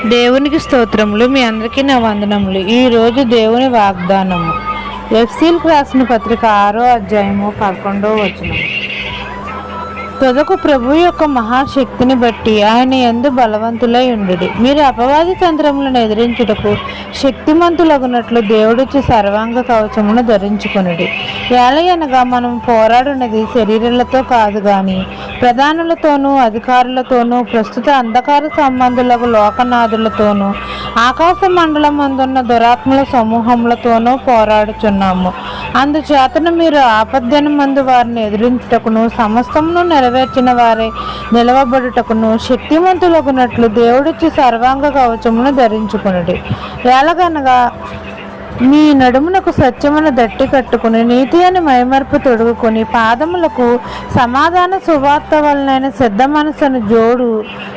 దేవునికి స్తోత్రములు. మీ అందరికీ నా వందనములు. ఈరోజు దేవుని వాగ్దానము ఎఫ్సీలకు రాసిన పత్రిక 6వ అధ్యాయము 11వ వచనం. తుదకు ప్రభు యొక్క మహాశక్తిని బట్టి ఆయన యందు బలవంతులై ఉండుడి. మీరు అపవాది తంత్రములను ఎదిరించుటకు శక్తిమంతులగునట్లు దేవుడిచ్చి సర్వాంగ కవచమును ధరించుకొనుడి. ఏలయనగా మనం పోరాడున్నది శరీరాలతో కాదు గాని ప్రధానులతోనూ అధికారులతోనూ ప్రస్తుత అంధకార సంబంధులకు లోకనాథులతోనూ ఆకాశ మండలమందున్న దురాత్మల సమూహములతోనూ పోరాడుచున్నాము. అందుచేతను మీరు ఆపద్దినమందు వారిని ఎదిరించుటకును సమస్తమును నెరవేర్చిన వారే నిలవబడుటకును శక్తిమంతులగునట్లు దేవుడిచ్చి సర్వాంగ కవచమును ధరించుకునుడి. ఎలాగనగా మీ నడుమునకు సత్యమును దట్టి కట్టుకుని నీతి అని మైమర్పు తొడుగుకొని పాదములకు సమాధాన సువార్త వలనైన సిద్ధ మనసును జోడు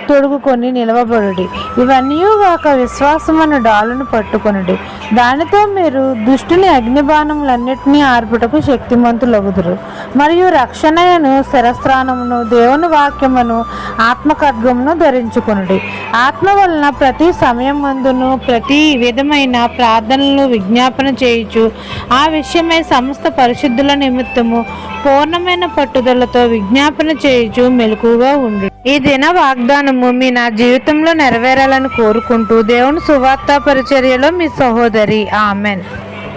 తొడుగుకొని నిలవబడుడి. ఇవన్నీగాక విశ్వాసమను డాలును పట్టుకొనుడి. దానితో మీరు దుష్టుని అగ్నిబాణములన్నిటినీ ఆర్పుటకు శక్తిమంతులగుదురు. మరియు రక్షణను శిరస్త్రాణమును దేవుని వాక్యమును ఆత్మఖడ్గమును ధరించుకొనుడి. ఆత్మ వలన ప్రతి సమయం మందును ప్రతి విధమైన ప్రార్థనలు విజ్ఞాపన చేయుచు ఆ విషయమై సమస్త పరిశుద్ధుల నిమిత్తము పూర్ణమైన పట్టుదలతో విజ్ఞాపన చేయుచు మెలకుగా ఉండు. ఈ దిన వాగ్దానము నా జీవితంలో నెరవేరాలని కోరుకుంటూ దేవుని సువార్త పరిచర్యలో మీ సహోదరి. ఆమెన్.